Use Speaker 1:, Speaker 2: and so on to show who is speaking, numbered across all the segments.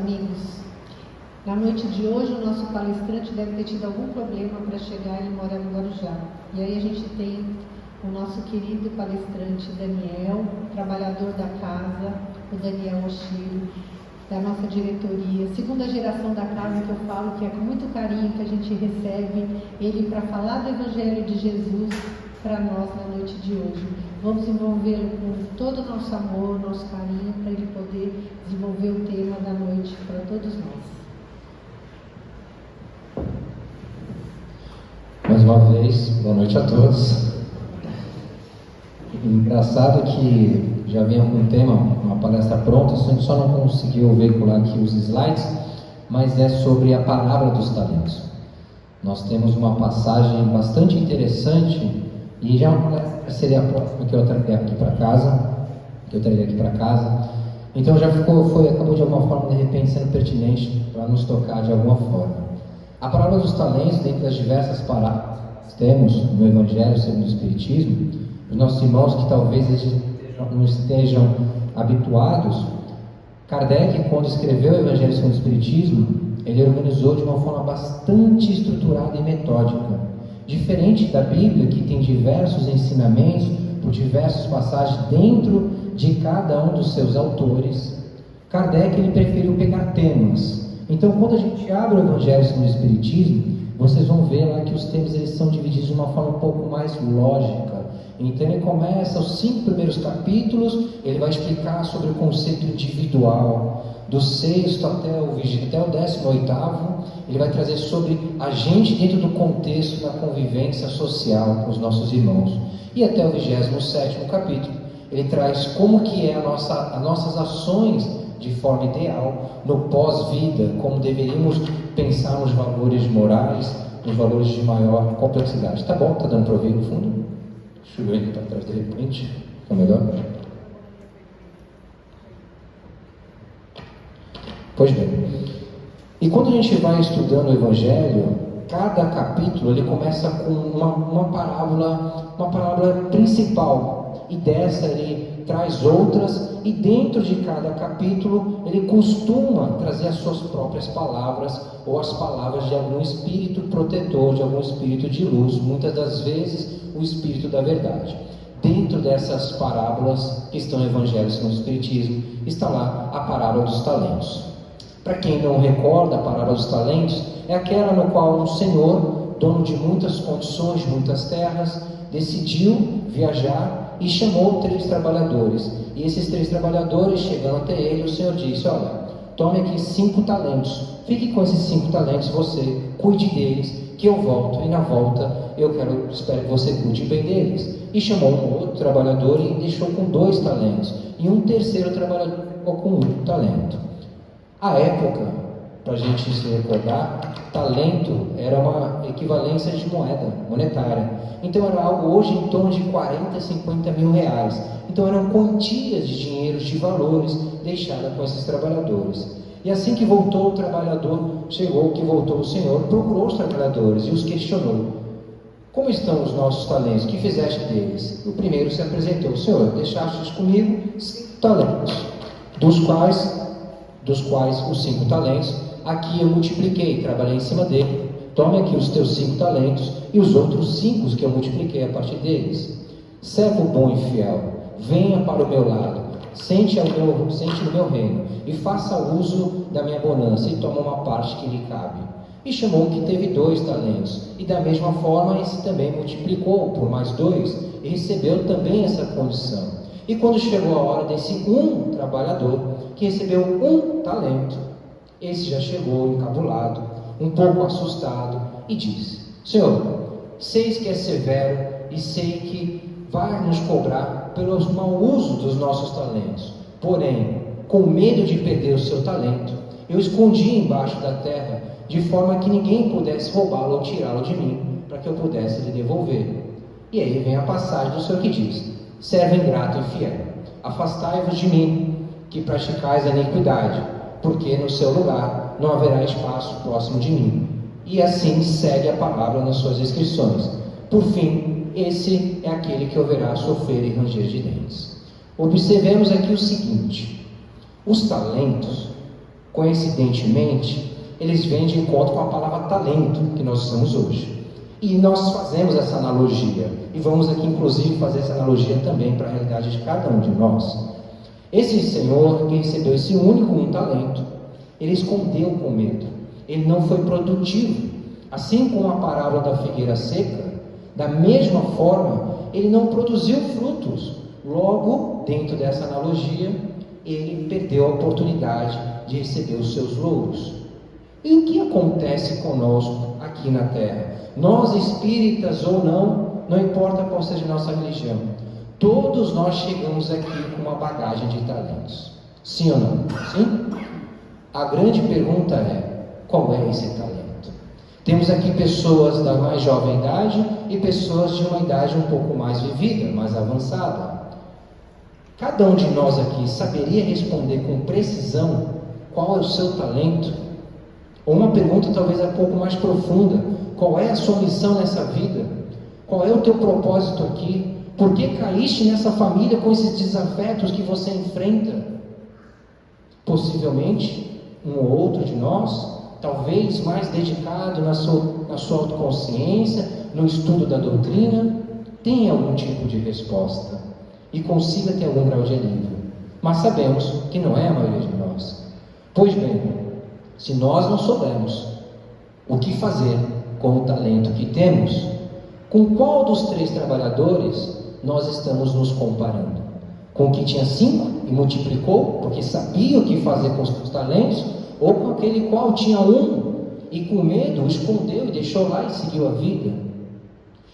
Speaker 1: amigos. Na noite de hoje, o nosso palestrante deve ter tido algum problema para chegar, ele mora no Guarujá. E aí a gente tem o nosso querido palestrante Daniel, trabalhador da casa, o Daniel Oshiro, da nossa diretoria, segunda geração da casa, que eu falo que é com muito carinho que a gente recebe ele para falar do Evangelho de Jesus para nós na noite de hoje. Vamos envolvê-lo com todo o nosso amor, nosso carinho, para ele poder desenvolver o tema da noite para todos nós.
Speaker 2: Mais uma vez, boa noite a todos. Engraçado que já vinha com um tema, uma palestra pronta, a gente só não conseguiu veicular aqui os slides, mas é sobre a parábola dos talentos. Nós temos uma passagem bastante interessante e já seria a próxima que eu traria aqui para casa, Então já acabou de alguma forma, de repente, sendo pertinente para nos tocar de alguma forma. A parábola dos talentos, dentre das diversas parábolas que temos no Evangelho segundo o Espiritismo, os nossos irmãos que talvez não estejam habituados, Kardec, quando escreveu o Evangelho segundo o Espiritismo, ele organizou de uma forma bastante estruturada e metódica. Diferente da Bíblia, que tem diversos ensinamentos, por diversas passagens dentro de cada um dos seus autores, Kardec ele preferiu pegar temas. Então, quando a gente abre o Evangelho segundo o Espiritismo, vocês vão ver lá que os temas eles são divididos de uma forma um pouco mais lógica. Então, ele começa os 5 primeiros capítulos, ele vai explicar sobre o conceito individual, do 6º até o 18º, ele vai trazer sobre a gente dentro do contexto da convivência social com os nossos irmãos. E até o 27º capítulo, ele traz como que é as nossas ações de forma ideal, no pós-vida, como deveríamos pensar nos valores morais, nos valores de maior complexidade. Tá bom? Tá dando para ouvir no fundo? Deixa eu ver aqui para trás de repente. Fica melhor? Pois bem. E quando a gente vai estudando o Evangelho, cada capítulo ele começa com uma parábola principal. E dessa ele traz outras, e dentro de cada capítulo ele costuma trazer as suas próprias palavras, ou as palavras de algum espírito protetor, de algum espírito de luz, muitas das vezes o espírito da verdade. Dentro dessas parábolas que estão no Evangelho segundo o Espiritismo, está lá a parábola dos talentos. Para quem não recorda, a parábola dos talentos é aquela no qual um senhor, dono de muitas condições, muitas terras, decidiu viajar e chamou 3 trabalhadores. E esses 3 trabalhadores, chegando até ele, o Senhor disse: olha, tome aqui 5 talentos, fique com esses 5 talentos, você cuide deles, que eu volto, e na volta espero que você cuide bem deles. E chamou um outro trabalhador e deixou com 2 talentos, e um terceiro trabalhador ficou com 1 talento. À época, para a gente se recordar, talento era uma equivalência de monetária. Então era algo hoje em torno de 40, 50 mil reais. Então eram quantias de dinheiros, de valores deixadas com esses trabalhadores. E assim que voltou o trabalhador, voltou o Senhor, procurou os trabalhadores e os questionou: como estão os nossos talentos? O que fizeste deles? O primeiro se apresentou: Senhor, deixastes comigo 5 talentos, dos quais os 5 talentos, aqui eu multipliquei, trabalhei em cima dele. Tome aqui os teus 5 talentos e os outros 5 que eu multipliquei a partir deles. Servo bom e fiel, venha para o meu lado, sente no meu reino e faça uso da minha bonança e toma uma parte que lhe cabe. E chamou o que teve 2 talentos, e da mesma forma esse também multiplicou por mais 2 e recebeu também essa condição. E quando chegou a hora desse trabalhador que recebeu 1 talento, esse já chegou encabulado, um pouco assustado, e disse: Senhor, sei que é severo e sei que vai nos cobrar pelo mau uso dos nossos talentos. Porém, com medo de perder o seu talento, eu escondi embaixo da terra, de forma que ninguém pudesse roubá-lo ou tirá-lo de mim, para que eu pudesse lhe devolver. E aí vem a passagem do Senhor que diz: servo ingrato e fiel, afastai-vos de mim, que praticais a iniquidade, porque no seu lugar não haverá espaço próximo de mim. E assim segue a palavra nas suas inscrições. Por fim, esse é aquele que haverá sofrer e ranger de dentes. Observemos aqui o seguinte: os talentos Coincidentemente, eles vêm de encontro com a palavra talento que nós usamos hoje. E nós fazemos essa analogia, e vamos aqui inclusive fazer essa analogia também para a realidade de cada um de nós. Esse senhor que recebeu esse único talento, ele escondeu com medo, ele não foi produtivo. Assim como a parábola da figueira seca, da mesma forma, ele não produziu frutos. Logo, dentro dessa analogia, ele perdeu a oportunidade de receber os seus louros. E o que acontece conosco aqui na terra? Nós, espíritas ou não importa qual seja a nossa religião, todos nós chegamos aqui com uma bagagem de talentos. Sim ou não? Sim? A grande pergunta é, qual é esse talento? Temos aqui pessoas da mais jovem idade e pessoas de uma idade um pouco mais vivida, mais avançada. Cada um de nós aqui saberia responder com precisão qual é o seu talento? Ou uma pergunta talvez um pouco mais profunda: qual é a sua missão nessa vida? Qual é o teu propósito aqui? Por que caíste nessa família com esses desafetos que você enfrenta? Possivelmente, um ou outro de nós, talvez mais dedicado na sua autoconsciência, no estudo da doutrina, tenha algum tipo de resposta e consiga ter algum grau de alívio. Mas sabemos que não é a maioria de nós. Pois bem, se nós não soubermos o que fazer com o talento que temos, com qual dos 3 trabalhadores nós estamos nos comparando? Com o que tinha 5 e multiplicou, porque sabia o que fazer com os seus talentos? Ou com aquele qual tinha 1 e com medo escondeu e deixou lá e seguiu a vida?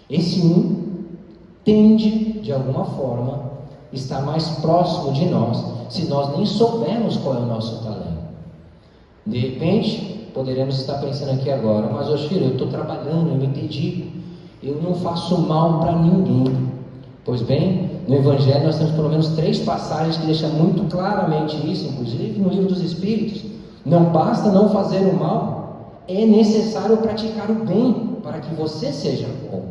Speaker 2: Esse 1 tende, de alguma forma, estar mais próximo de nós, se nós nem soubermos qual é o nosso talento. De repente, poderemos estar pensando aqui agora: mas Oshiro, eu estou trabalhando, eu me dedico, eu não faço mal para ninguém. Pois bem, no Evangelho nós temos pelo menos 3 passagens que deixam muito claramente isso, inclusive no Livro dos Espíritos. Não basta não fazer o mal, é necessário praticar o bem para que você seja bom.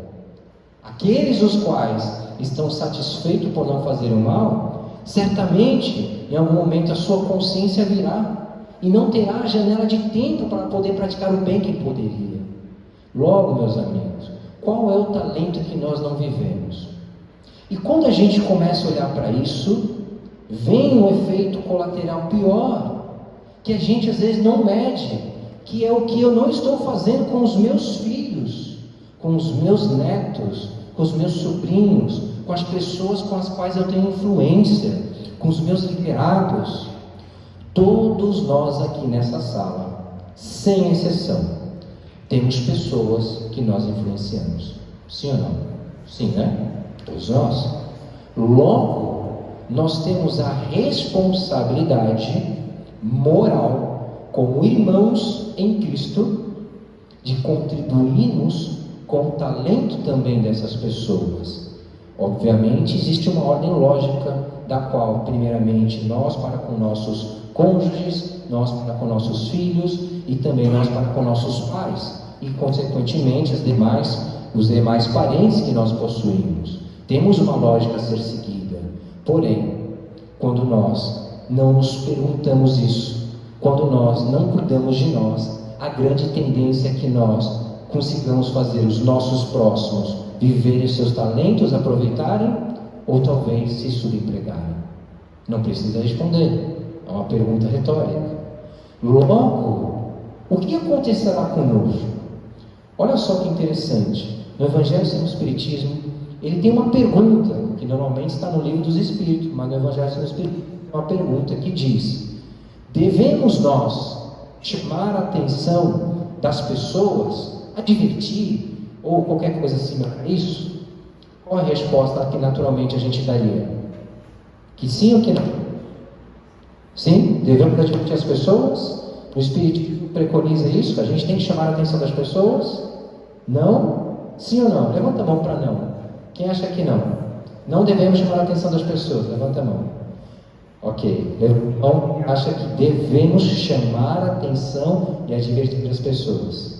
Speaker 2: Aqueles os quais estão satisfeitos por não fazer o mal, certamente em algum momento a sua consciência virá e não terá janela de tempo para poder praticar o bem que poderia. Logo, meus amigos, qual é o talento que nós não vivemos? E quando a gente começa a olhar para isso, vem um efeito colateral pior, que a gente às vezes não mede, que é o que eu não estou fazendo com os meus filhos, com os meus netos, com os meus sobrinhos, com as pessoas com as quais eu tenho influência, com os meus liderados. Todos nós aqui nessa sala, sem exceção, temos pessoas que nós influenciamos. Sim ou não? Sim, né? Todos nós. Logo, nós temos a responsabilidade moral, como irmãos em Cristo, de contribuirmos com o talento também dessas pessoas. Obviamente, existe uma ordem lógica, da qual, primeiramente, nós para com nossos cônjuges, nós para com nossos filhos e também nós para com nossos pais e, consequentemente, os demais parentes que nós possuímos. Temos uma lógica a ser seguida. Porém, quando nós não nos perguntamos isso, quando nós não cuidamos de nós, a grande tendência é que nós consigamos fazer os nossos próximos viverem seus talentos, aproveitarem, ou talvez se subempregarem. Não precisa responder, é uma pergunta retórica. Logo, o que acontecerá conosco? Olha só que interessante, no Evangelho segundo o Espiritismo, ele tem uma pergunta, que normalmente está no Livro dos Espíritos, mas no Evangelho segundo o Espiritismo, uma pergunta que diz: devemos nós chamar a atenção das pessoas, advertir, ou qualquer coisa similar a isso? Qual a resposta que naturalmente a gente daria? Que sim ou que não? Sim? Devemos advertir as pessoas? O Espiritismo preconiza isso, que a gente tem que chamar a atenção das pessoas? Não? Sim ou não? Levanta a mão para não. Quem acha que não? Não devemos chamar a atenção das pessoas? Levanta a mão. Ok. Então, acha que devemos chamar a atenção e advertir as pessoas?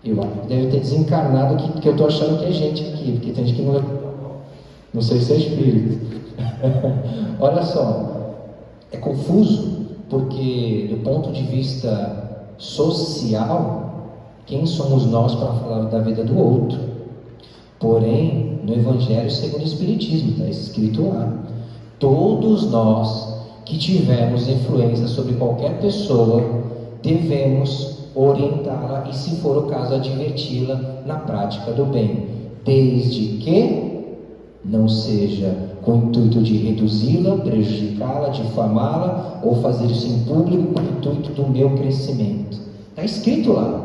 Speaker 2: Eu deve ter desencarnado que eu estou achando que é gente aqui, porque tem gente que não sei se é espírito. Olha só, é confuso, porque do ponto de vista social, quem somos nós para falar da vida do outro? Porém, no Evangelho segundo o Espiritismo, está escrito lá, todos nós que tivermos influência sobre qualquer pessoa, devemos orientá-la e, se for o caso, adverti-la na prática do bem, desde que não seja com o intuito de reduzi-la, prejudicá-la, difamá-la ou fazer isso em público com o intuito do meu crescimento. Está escrito lá.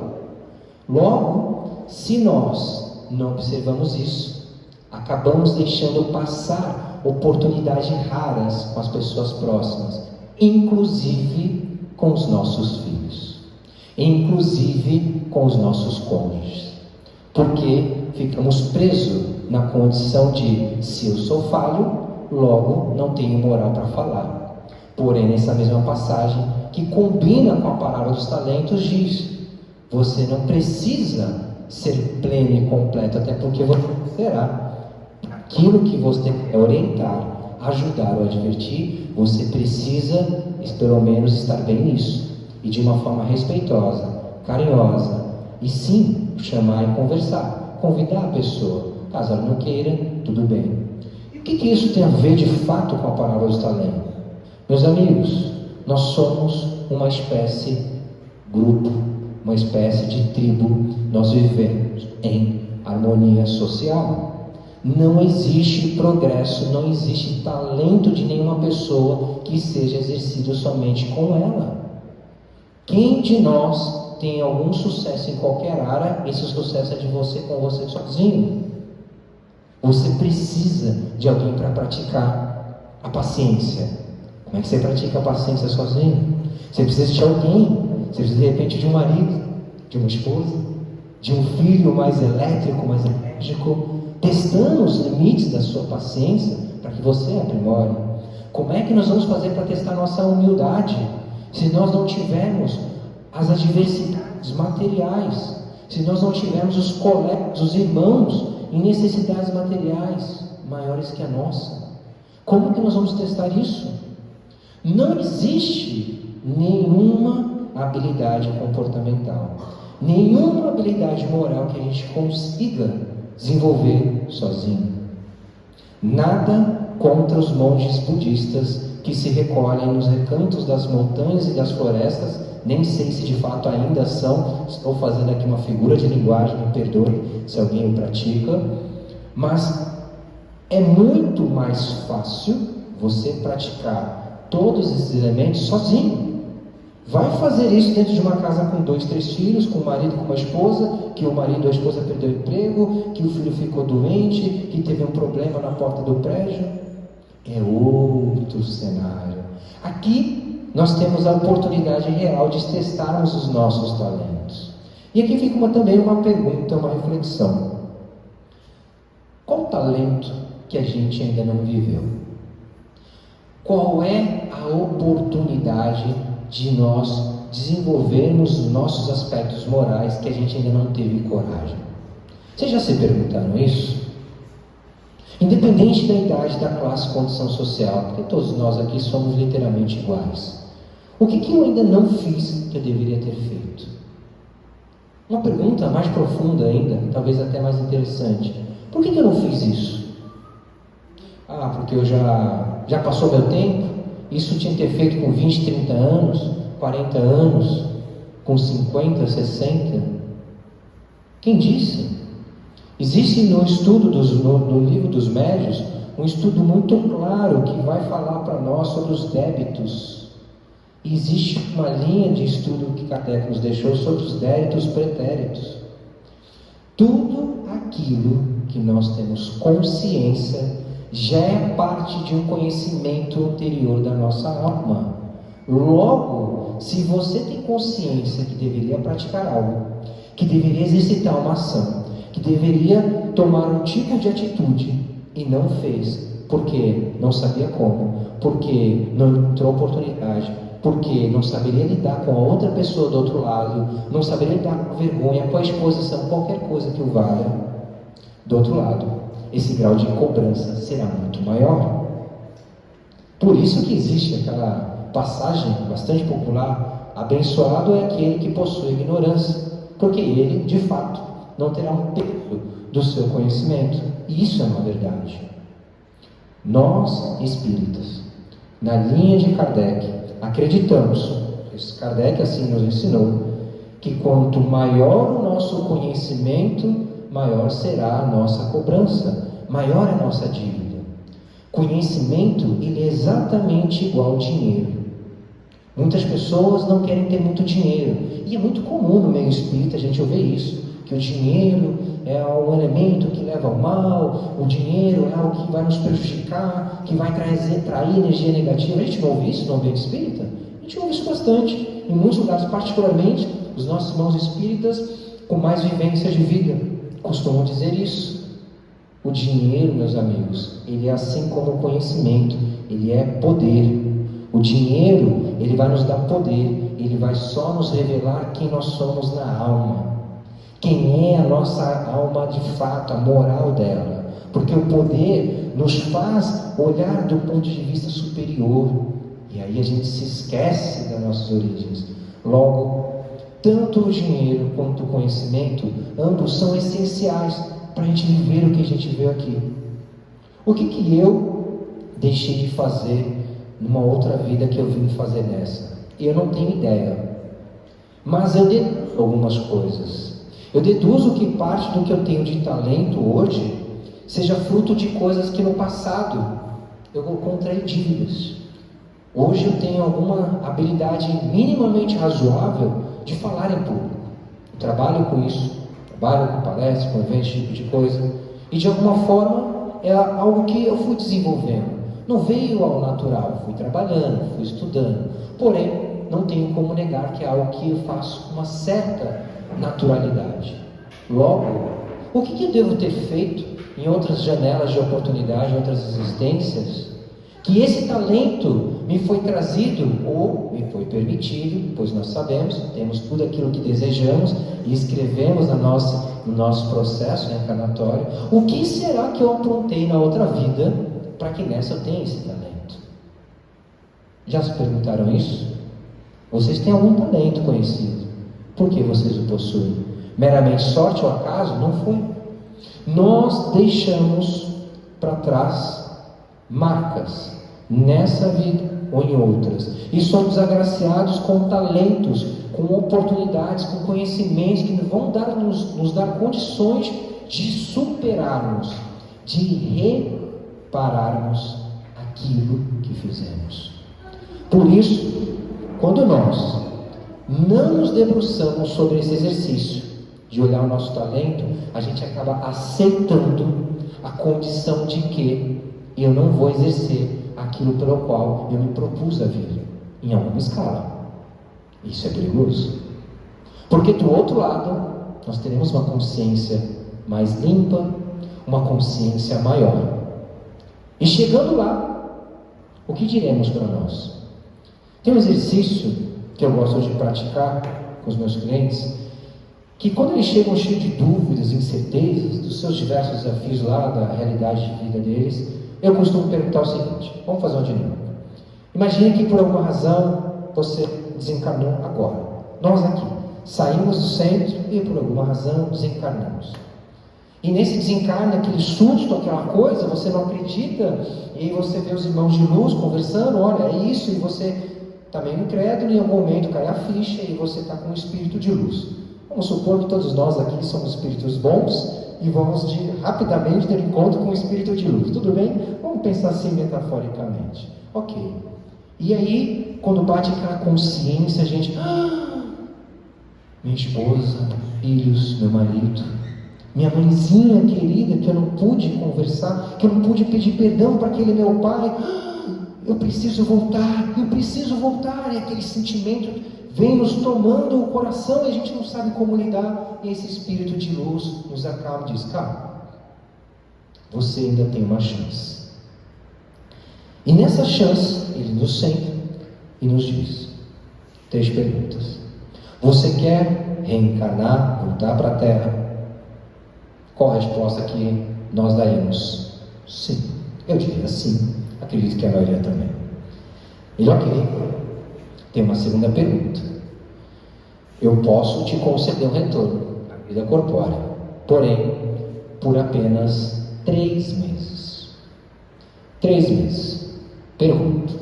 Speaker 2: Logo, se nós não observamos isso, acabamos deixando passar oportunidades raras com as pessoas próximas, inclusive com os nossos filhos, inclusive com os nossos cônjuges, porque ficamos presos na condição de, se eu sou falho, logo não tenho moral para falar. Porém, nessa mesma passagem, que combina com a parábola dos talentos, diz: você não precisa ser pleno e completo, até porque você será. Aquilo que você quer orientar, ajudar ou advertir, você precisa, pelo menos, estar bem nisso. E de uma forma respeitosa, carinhosa. E sim, chamar e conversar. Convidar a pessoa. Caso ela não queira, tudo bem. E o que isso tem a ver de fato com a parábola dos talentos? Meus amigos, nós somos uma espécie grupo, uma espécie de tribo. Nós vivemos em harmonia social. Não existe progresso, não existe talento de nenhuma pessoa que seja exercido somente com ela. Quem de nós tem algum sucesso em qualquer área, esse sucesso é de você com você sozinho. Você precisa de alguém para praticar a paciência. Como é que você pratica a paciência sozinho? Você precisa de alguém. Você precisa de repente de um marido, de uma esposa, de um filho mais elétrico, mais enérgico, testando os limites da sua paciência para que você aprimore. Como é que nós vamos fazer para testar nossa humildade se nós não tivermos as adversidades materiais, se nós não tivermos os colegas, os irmãos em necessidades materiais maiores que a nossa? Como que nós vamos testar isso? Não existe nenhuma habilidade comportamental, nenhuma habilidade moral que a gente consiga desenvolver sozinho. Nada contra os monges budistas que se recolhem nos recantos das montanhas e das florestas. Nem sei se de fato ainda são. Estou fazendo aqui uma figura de linguagem, me perdoe se alguém o pratica. Mas é muito mais fácil você praticar todos esses elementos sozinho. Vai fazer isso dentro de uma casa com 2, 3 filhos, com o marido, com uma esposa, que o marido ou a esposa perdeu o emprego, que o filho ficou doente, que teve um problema na porta do prédio. É outro cenário. Aqui nós temos a oportunidade real de testarmos os nossos talentos. E aqui fica também uma pergunta, uma reflexão. Qual talento que a gente ainda não viveu? Qual é a oportunidade de nós desenvolvermos os nossos aspectos morais que a gente ainda não teve coragem? Vocês já se perguntaram isso? Independente da idade, da classe, condição social, porque todos nós aqui somos literalmente iguais. O que eu ainda não fiz que eu deveria ter feito? Uma pergunta mais profunda ainda, talvez até mais interessante. Por que eu não fiz isso? Porque eu já passou meu tempo? Isso tinha que ter feito com 20, 30 anos, 40 anos, com 50, 60? Quem disse? Existe no estudo no livro dos médiuns, um estudo muito claro que vai falar para nós sobre os débitos. Existe uma linha de estudo que Kardec nos deixou sobre os débitos pretéritos. Tudo aquilo que nós temos consciência já é parte de um conhecimento anterior da nossa alma. Logo, se você tem consciência que deveria praticar algo, que deveria exercitar uma ação, que deveria tomar um tipo de atitude e não fez, porque não sabia como, porque não entrou oportunidade, porque não saberia lidar com a outra pessoa do outro lado, não saberia lidar com a vergonha, com a exposição, qualquer coisa que o valha, do outro lado, esse grau de cobrança será muito maior. Por isso que existe aquela passagem bastante popular: abençoado é aquele que possui ignorância, porque ele, de fato, não terá um terço do seu conhecimento. E isso é uma verdade. Nós, espíritas, na linha de Kardec, acreditamos, Kardec assim nos ensinou, que quanto maior o nosso conhecimento, maior será a nossa cobrança, maior a nossa dívida. Conhecimento, ele é exatamente igual ao dinheiro. Muitas pessoas não querem ter muito dinheiro, e é muito comum no meio espírita a gente ouvir isso, que o dinheiro é um elemento que leva ao mal, o dinheiro é algo que vai nos prejudicar, que vai trair energia negativa. A gente não ouve isso no ambiente espírita? A gente ouve isso bastante, em muitos lugares, particularmente os nossos irmãos espíritas com mais vivência de vida costumam dizer isso. O dinheiro, meus amigos, ele é assim como o conhecimento, ele é poder. O dinheiro, ele vai nos dar poder, ele vai só nos revelar quem nós somos na alma, quem é a nossa alma de fato, a moral dela, porque o poder nos faz olhar do ponto de vista superior, e aí a gente se esquece das nossas origens. Logo, tanto o dinheiro quanto o conhecimento, ambos são essenciais para a gente viver o que a gente veio aqui. O que eu deixei de fazer numa outra vida que eu vim fazer nessa? Eu não tenho ideia, mas eu deduzo algumas coisas. Eu deduzo que parte do que eu tenho de talento hoje seja fruto de coisas que no passado eu contraí dívidas. Hoje eu tenho alguma habilidade minimamente razoável de falar em público. Eu trabalho com isso, trabalho com palestras, com eventos, esse tipo de coisa, e de alguma forma é algo que eu fui desenvolvendo. Não veio ao natural, fui trabalhando, fui estudando, porém não tenho como negar que é algo que eu faço com uma certa naturalidade. Logo, o que eu devo ter feito em outras janelas de oportunidade, em outras existências, que esse talento me foi trazido ou me foi permitido, pois nós sabemos, temos tudo aquilo que desejamos e escrevemos no nosso processo reencarnatório. O que será que eu aprontei na outra vida para que nessa eu tenha esse talento? Já se perguntaram isso? Vocês têm algum talento conhecido. Por que vocês o possuem? Meramente sorte ou acaso? Não foi. Nós deixamos para trás marcas nessa vida ou em outras, e somos agraciados com talentos, com oportunidades, com conhecimentos que vão nos dar condições de superarmos, de repararmos aquilo que fizemos. Por isso, quando nós não nos debruçamos sobre esse exercício de olhar o nosso talento, a gente acaba aceitando a condição de que eu não vou exercer aquilo pelo qual eu me propus a vir, em alguma escala. Isso é perigoso, porque do outro lado nós teremos uma consciência mais limpa, uma consciência maior, e chegando lá, o que diremos para nós? Tem um exercício que eu gosto de praticar com os meus clientes, que quando eles chegam cheios de dúvidas, incertezas, dos seus diversos desafios lá, da realidade de vida deles, eu costumo perguntar o seguinte: vamos fazer uma dinâmica. Imagine que por alguma razão você desencarnou agora. Nós aqui saímos do centro e por alguma razão desencarnamos. E nesse desencarne, aquele susto, aquela coisa, você não acredita, e aí você vê os irmãos de luz conversando, olha, é isso, e você está meio incrédulo, e em algum momento cai a ficha e você está com um espírito de luz. Vamos supor que todos nós aqui somos espíritos bons e vamos rapidamente ter encontro com o espírito de luz. Tudo bem? Vamos pensar assim metaforicamente. Ok. E aí, quando bate aquela consciência, a gente... minha esposa, filhos, meu marido, minha mãezinha querida, que eu não pude conversar, que eu não pude pedir perdão para aquele meu pai. Eu preciso voltar, e aquele sentimento vem nos tomando o coração e a gente não sabe como lidar, e esse espírito de luz nos acalma e diz: calma, você ainda tem uma chance. E nessa chance, ele nos senta e nos diz 3 perguntas. Você quer reencarnar, voltar para a Terra? Qual a resposta que nós daríamos? Sim. Eu diria sim. Acredito que a maioria também. Ele, ok, Tem uma segunda pergunta. Eu posso te conceder um retorno à vida corpórea, porém, por apenas 3 meses. 3 meses. Pergunto,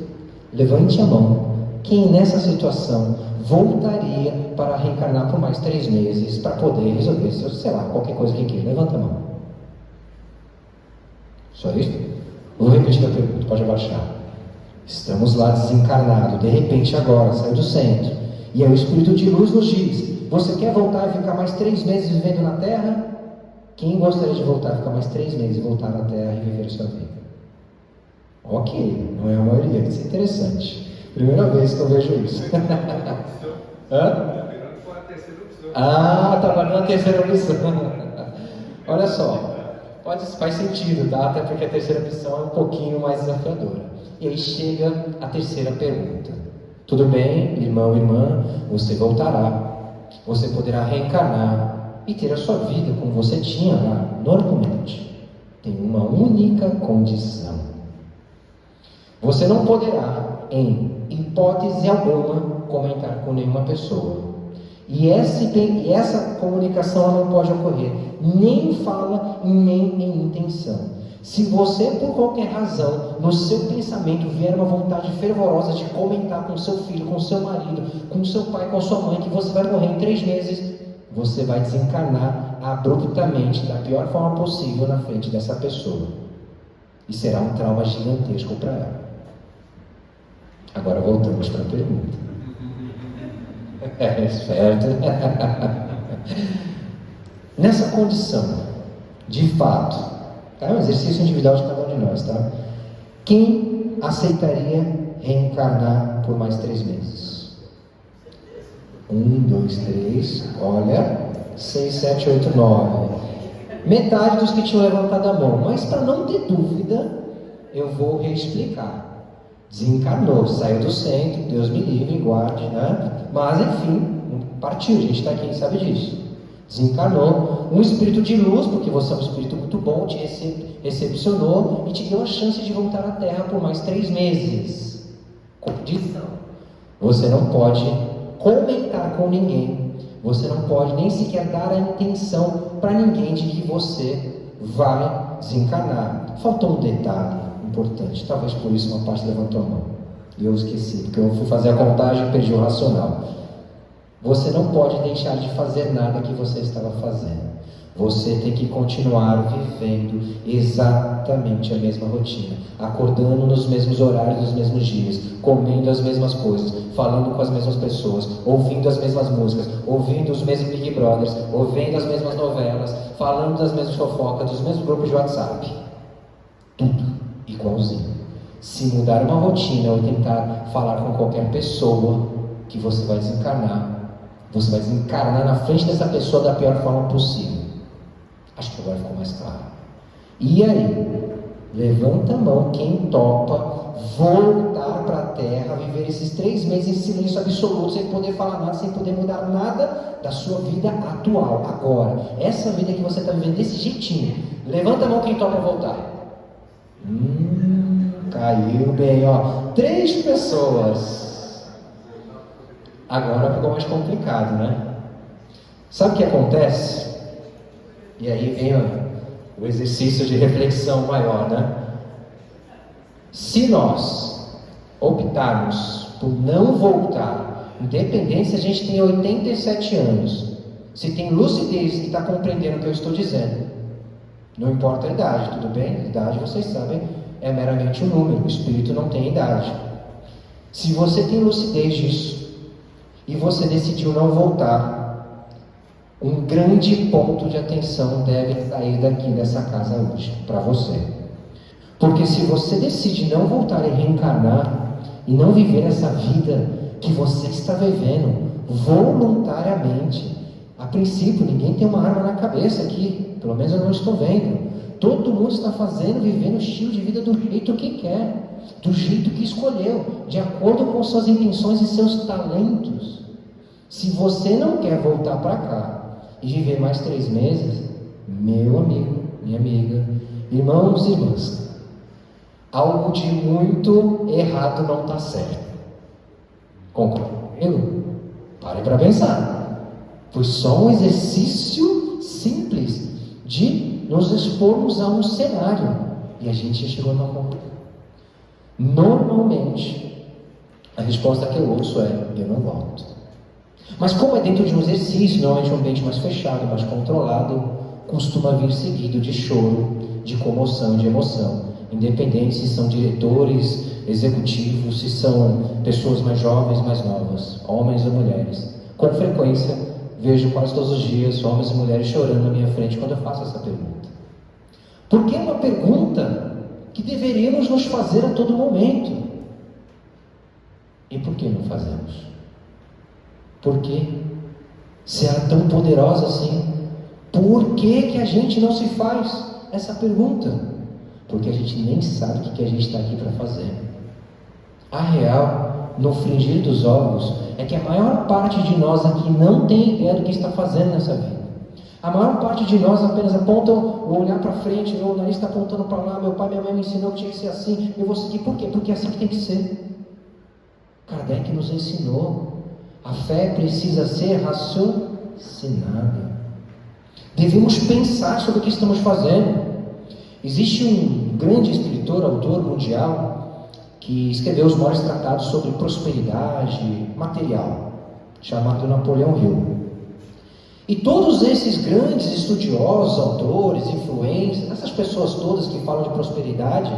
Speaker 2: levante a mão, quem nessa situação voltaria para reencarnar por mais 3 meses para poder resolver, sei lá, qualquer coisa que queira? Levanta a mão. Só isso? Vou repetir a pergunta, pode abaixar. Estamos lá desencarnados, de repente agora, saiu do centro, e aí o Espírito de Luz nos diz, você quer voltar e ficar mais 3 meses vivendo na Terra? Quem gostaria de voltar e ficar mais 3 meses e voltar na Terra e viver a sua vida? Ok, não é a maioria, isso é interessante. Primeira vez que eu vejo isso. Hã? Tá valendo a terceira opção. Olha só, faz sentido, tá? Até porque a terceira opção é um pouquinho mais desafiadora. E aí chega a terceira pergunta. Tudo bem, irmão, irmã, você voltará, você poderá reencarnar e ter a sua vida como você tinha lá, normalmente. Tem uma única condição. Você não poderá, em hipótese alguma, comentar com nenhuma pessoa. E essa comunicação ela não pode ocorrer nem em fala nem em intenção. Se você, por qualquer razão, no seu pensamento vier uma vontade fervorosa de comentar com seu filho, com seu marido, com seu pai, com sua mãe, que você vai morrer em 3 meses, você vai desencarnar abruptamente, da pior forma possível, na frente dessa pessoa. E será um trauma gigantesco para ela. Agora voltamos para a pergunta. Esperto. Nessa condição, de fato, é um exercício individual de cada um de nós, tá? Quem aceitaria reencarnar por mais 3 meses? 1, 2, 3, olha, 6, 7, 8, 9. Metade dos que tinham levantado a mão, mas para não ter dúvida, eu vou reexplicar. Desencarnou, saiu do centro, Deus me livre, guarde, né? Mas enfim, partiu, a gente está aqui, sabe disso. Desencarnou, um espírito de luz, porque você é um espírito muito bom, te recepcionou e te deu a chance de voltar à Terra por mais 3 meses. Condição: você não pode comentar com ninguém, você não pode nem sequer dar a intenção para ninguém de que você vai desencarnar. Faltou um detalhe importante, talvez por isso uma parte levantou a mão e eu esqueci, porque eu fui fazer a contagem e perdi o racional. Você não pode deixar de fazer nada que você estava fazendo. Você tem que continuar vivendo exatamente a mesma rotina, acordando nos mesmos horários, nos mesmos dias, comendo as mesmas coisas, falando com as mesmas pessoas, ouvindo as mesmas músicas, ouvindo os mesmos Big Brothers, ouvindo as mesmas novelas, falando das mesmas fofocas, dos mesmos grupos de WhatsApp. Tudo igualzinho. Se mudar uma rotina ou tentar falar com qualquer pessoa, que você vai desencarnar, você vai desencarnar na frente dessa pessoa da pior forma possível. Acho que agora ficou mais claro. E aí, levanta a mão quem topa voltar para a Terra, viver esses 3 meses em silêncio absoluto, sem poder falar nada, sem poder mudar nada da sua vida atual, agora. Essa vida que você está vivendo desse jeitinho. Levanta a mão quem topa voltar. Caiu bem, ó. 3 pessoas. Agora ficou mais complicado, né? Sabe o que acontece? E aí vem o exercício de reflexão maior, né? Se nós optarmos por não voltar, independente se a gente tem 87 anos, se tem lucidez e está compreendendo o que eu estou dizendo, não importa a idade, tudo bem? A idade, vocês sabem, é meramente um número, o espírito não tem idade. Se você tem lucidez disso, e você decidiu não voltar, um grande ponto de atenção deve sair daqui dessa casa hoje, para você. Porque se você decide não voltar e reencarnar, e não viver essa vida que você está vivendo, voluntariamente, a princípio ninguém tem uma arma na cabeça aqui, pelo menos eu não estou vendo. Todo mundo está fazendo, vivendo o estilo de vida do jeito que quer, do jeito que escolheu, de acordo com suas intenções e seus talentos. Se você não quer voltar para cá e viver mais 3 meses, meu amigo, minha amiga, irmãos e irmãs, algo de muito errado não está certo. Concorda comigo? Pare para pensar. Foi só um exercício simples de nos expormos a um cenário. E a gente chegou numa conclusão. Normalmente, a resposta que eu ouço é: eu não volto. Mas como é dentro de um exercício, normalmente um ambiente mais fechado, mais controlado, costuma vir seguido de choro, de comoção, de emoção. Independente se são diretores, executivos, se são pessoas mais jovens, mais novas, homens ou mulheres. Com frequência, vejo quase todos os dias homens e mulheres chorando na minha frente quando eu faço essa pergunta. Porque é uma pergunta que deveríamos nos fazer a todo momento. E por que não fazemos? Por quê? Se ela é tão poderosa assim, por que a gente não se faz essa pergunta? Porque a gente nem sabe o que a gente está aqui para fazer. A real, no fringir dos ovos, é que a maior parte de nós aqui não tem ideia do que está fazendo nessa vida. A maior parte de nós apenas aponta o olhar para frente, meu nariz está apontando para lá, meu pai e minha mãe me ensinou que tinha que ser assim, eu vou seguir. Por quê? Porque é assim que tem que ser. Kardec nos ensinou. A fé precisa ser raciocinada. Devemos pensar sobre o que estamos fazendo. Existe um grande escritor, autor mundial, que escreveu os maiores tratados sobre prosperidade material, chamado Napoleão Hill. E todos esses grandes estudiosos, autores, influencers, essas pessoas todas que falam de prosperidade,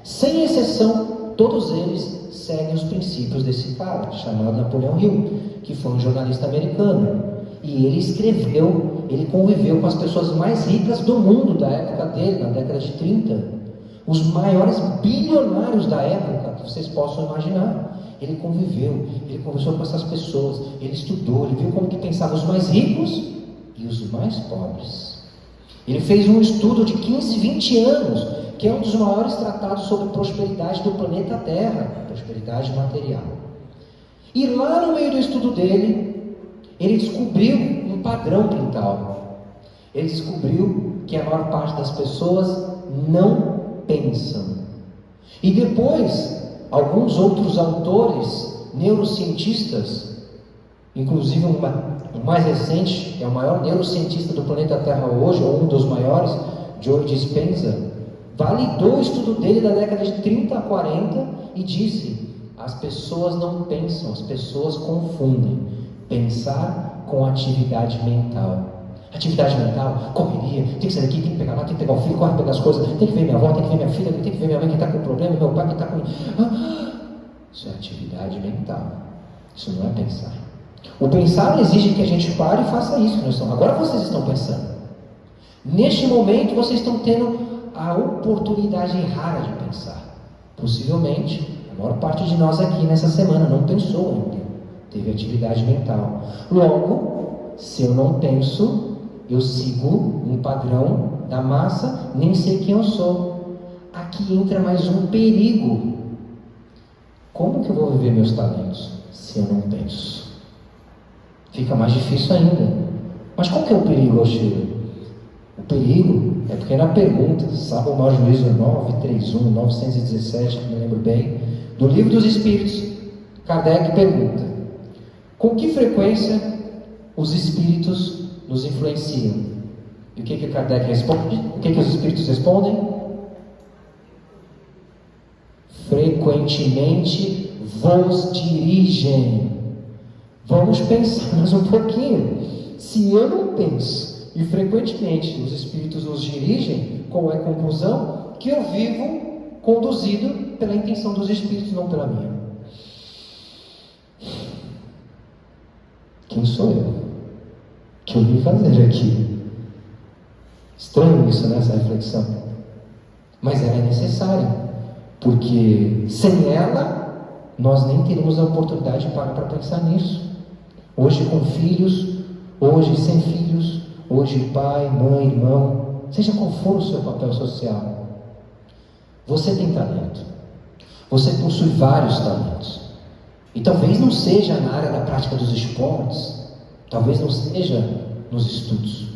Speaker 2: sem exceção, todos eles seguem os princípios desse cara, chamado Napoleão Hill, que foi um jornalista americano. E ele escreveu, ele conviveu com as pessoas mais ricas do mundo da época dele, na década de 30. Os maiores bilionários da época, que vocês possam imaginar. Ele conviveu, ele conversou com essas pessoas, ele estudou, ele viu como que pensavam os mais ricos e os mais pobres. Ele fez um estudo de 15, 20 anos, que é um dos maiores tratados sobre prosperidade do planeta Terra, prosperidade material. E lá no meio do estudo dele, ele descobriu um padrão mental. Ele descobriu que a maior parte das pessoas não pensam. E depois, alguns outros autores, neurocientistas, inclusive o mais recente, que é o maior neurocientista do planeta Terra hoje, ou um dos maiores, Joe Dispenza, validou o estudo dele da década de 30 a 40 e disse: as pessoas não pensam, as pessoas confundem pensar com atividade mental. Atividade mental, correria, tem que sair daqui, tem que pegar lá, tem que pegar o filho, corre pegar as coisas, tem que ver minha avó, tem que ver minha filha, tem que ver minha mãe que está com problema, meu pai que está com... Isso é atividade mental, isso não é pensar. O pensar exige que a gente pare e faça isso. Agora vocês estão pensando. Neste momento vocês estão tendo a oportunidade rara de pensar. Possivelmente, a maior parte de nós aqui nessa semana não pensou ainda, teve atividade mental. Logo, se eu não penso, eu sigo um padrão da massa, nem sei quem eu sou. Aqui entra mais um perigo. Como que eu vou viver meus talentos se eu não penso? Fica mais difícil ainda. Mas qual que é o perigo, Alcir? O perigo é porque na pergunta, Salmo Maior Juízo 931, 917, não me lembro bem, do Livro dos Espíritos, Kardec pergunta: com que frequência os espíritos nos influenciam? E o que Kardec responde? O que os espíritos respondem? Frequentemente vos dirigem. Vamos pensar mais um pouquinho. Se eu não penso e frequentemente os espíritos nos dirigem, qual é a conclusão? Que eu vivo conduzido pela intenção dos espíritos, não pela minha. Quem sou eu? O que eu vim fazer aqui? Estranho isso, né, essa reflexão. Mas ela é necessária, porque sem ela nós nem teríamos a oportunidade de parar para pensar nisso. Hoje com filhos, hoje sem filhos, hoje pai, mãe, irmão, seja qual for o seu papel social, você tem talento, você possui vários talentos, e talvez não seja na área da prática dos esportes, talvez não seja nos estudos,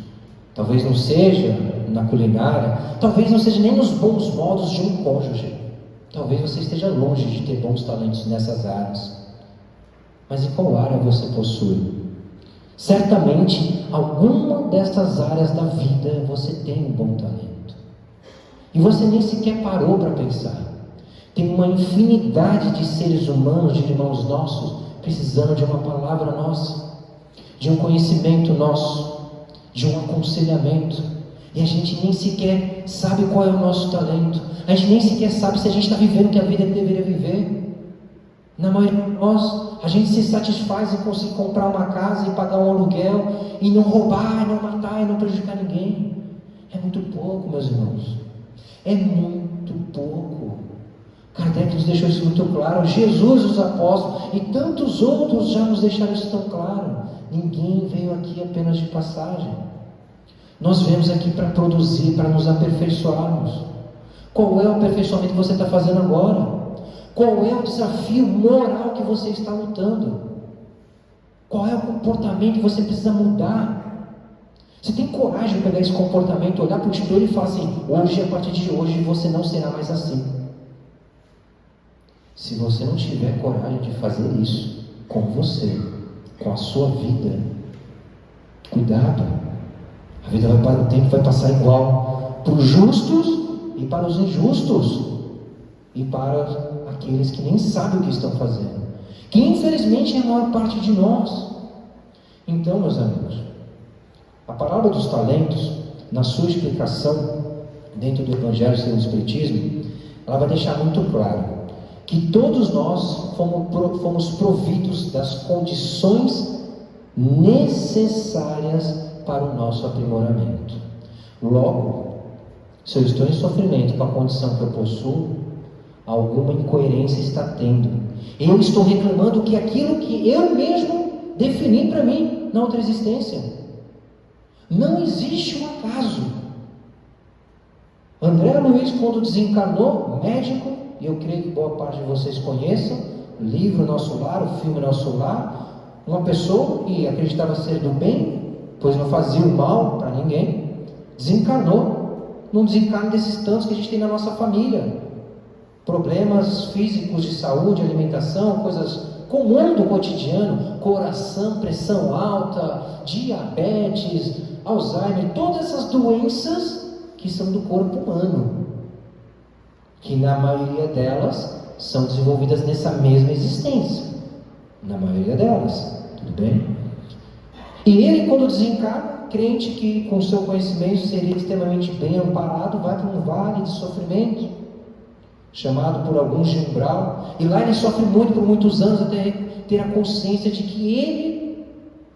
Speaker 2: talvez não seja na culinária, talvez não seja nem nos bons modos de um cônjuge, talvez você esteja longe de ter bons talentos nessas áreas. Mas em qual área você possui? Certamente, alguma dessas áreas da vida você tem um bom talento. E você nem sequer parou para pensar. Tem uma infinidade de seres humanos, de irmãos nossos, precisando de uma palavra nossa, de um conhecimento nosso, de um aconselhamento. E a gente nem sequer sabe qual é o nosso talento. A gente nem sequer sabe se a gente está vivendo o que a vida deveria viver. Na maioria de nós, a gente se satisfaz em conseguir comprar uma casa e pagar um aluguel e não roubar, e não matar, e não prejudicar ninguém. É muito pouco, meus irmãos. É muito pouco. Kardec nos deixou isso muito claro. Jesus, os apóstolos e tantos outros já nos deixaram isso tão claro. Ninguém veio aqui apenas de passagem. Nós viemos aqui para produzir, para nos aperfeiçoarmos. Qual é o aperfeiçoamento que você está fazendo agora? Qual é o desafio moral que você está lutando? Qual é o comportamento que você precisa mudar? Você tem coragem de pegar esse comportamento, olhar para o espelho e falar assim: hoje, a partir de hoje, você não será mais assim. Se você não tiver coragem de fazer isso com você, com a sua vida, cuidado. A vida o tempo vai passar igual para os justos e para os injustos e para aqueles que nem sabem o que estão fazendo, que infelizmente é a maior parte de nós. Então, meus amigos, a parábola dos talentos, na sua explicação dentro do Evangelho segundo o Espiritismo, ela vai deixar muito claro que todos nós fomos providos das condições necessárias para o nosso aprimoramento. Logo, se eu estou em sofrimento com a condição que eu possuo, alguma incoerência está tendo. Eu estou reclamando que aquilo que eu mesmo defini para mim na outra existência. Não existe um acaso. André Luiz, quando desencarnou, médico, e eu creio que boa parte de vocês conheçam, o livro Nosso Lar, o filme Nosso Lar, uma pessoa que acreditava ser do bem, pois não fazia o mal para ninguém, desencarnou, num desencarno desses tantos que a gente tem na nossa família. Problemas físicos de saúde, alimentação, coisas comuns do cotidiano, coração, pressão alta, diabetes, Alzheimer, todas essas doenças que são do corpo humano, que na maioria delas são desenvolvidas nessa mesma existência, na maioria delas, tudo bem? E ele, quando desencarna, crente que com seu conhecimento seria extremamente bem amparado, vai para um vale de sofrimento, chamado por alguns de umbral, e lá ele sofre muito por muitos anos até ter a consciência de que ele,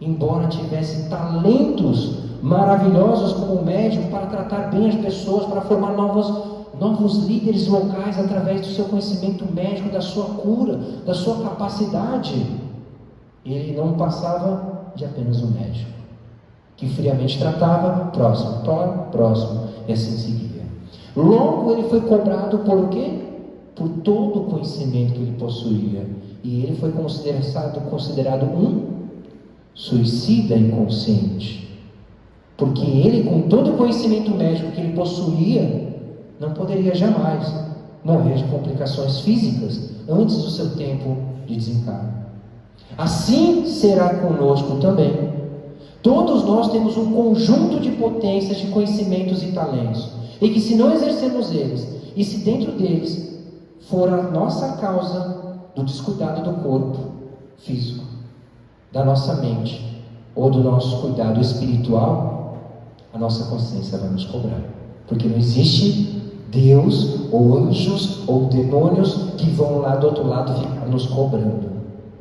Speaker 2: embora tivesse talentos maravilhosos como médico para tratar bem as pessoas, para formar novos líderes locais através do seu conhecimento médico, da sua cura, da sua capacidade, ele não passava de apenas um médico que friamente tratava, próximo, e assim seguia. Logo ele foi cobrado por o quê? Por todo o conhecimento que ele possuía. E ele foi considerado um suicida inconsciente. Porque ele, com todo o conhecimento médico que ele possuía, não poderia jamais morrer de complicações físicas antes do seu tempo de desencarno. Assim será conosco também. Todos nós temos um conjunto de potências, de conhecimentos e talentos. E que se não exercermos eles, e se dentro deles for a nossa causa do descuidado do corpo físico, da nossa mente, ou do nosso cuidado espiritual, a nossa consciência vai nos cobrar. Porque não existe Deus, ou anjos, ou demônios que vão lá do outro lado ficar nos cobrando.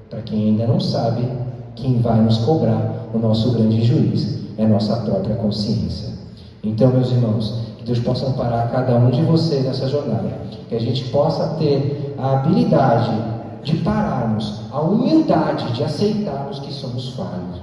Speaker 2: Para quem ainda não sabe, quem vai nos cobrar, o nosso grande juiz, é a nossa própria consciência. Então, meus irmãos, que Deus possa amparar cada um de vocês nessa jornada, que a gente possa ter a habilidade de pararmos, a humildade de aceitarmos que somos falhos,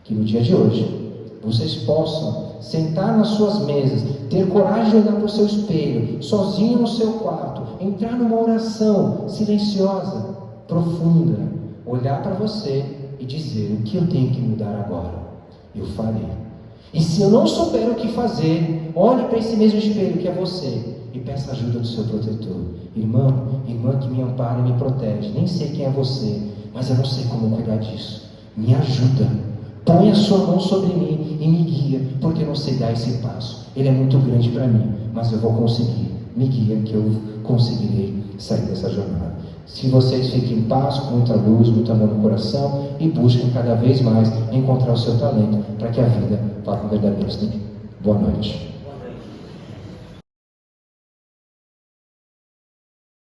Speaker 2: que no dia de hoje vocês possam sentar nas suas mesas, ter coragem de olhar para o seu espelho, sozinho no seu quarto, entrar numa oração silenciosa, profunda, olhar para você e dizer: o que eu tenho que mudar agora? Eu farei. E se eu não souber o que fazer, olhe para esse mesmo espelho que é você e peça ajuda do seu protetor. Irmão, irmã que me ampara e me protege, nem sei quem é você, mas eu não sei como cuidar disso. Me ajuda. Põe a sua mão sobre mim e me guia, porque eu não sei dar esse passo. Ele é muito grande para mim, mas eu vou conseguir. Me guia que eu conseguirei sair dessa jornada. Se vocês fiquem em paz, com muita luz, muito amor no coração e busquem cada vez mais encontrar o seu talento para que a vida vá com verdadeiro sentido. Boa noite.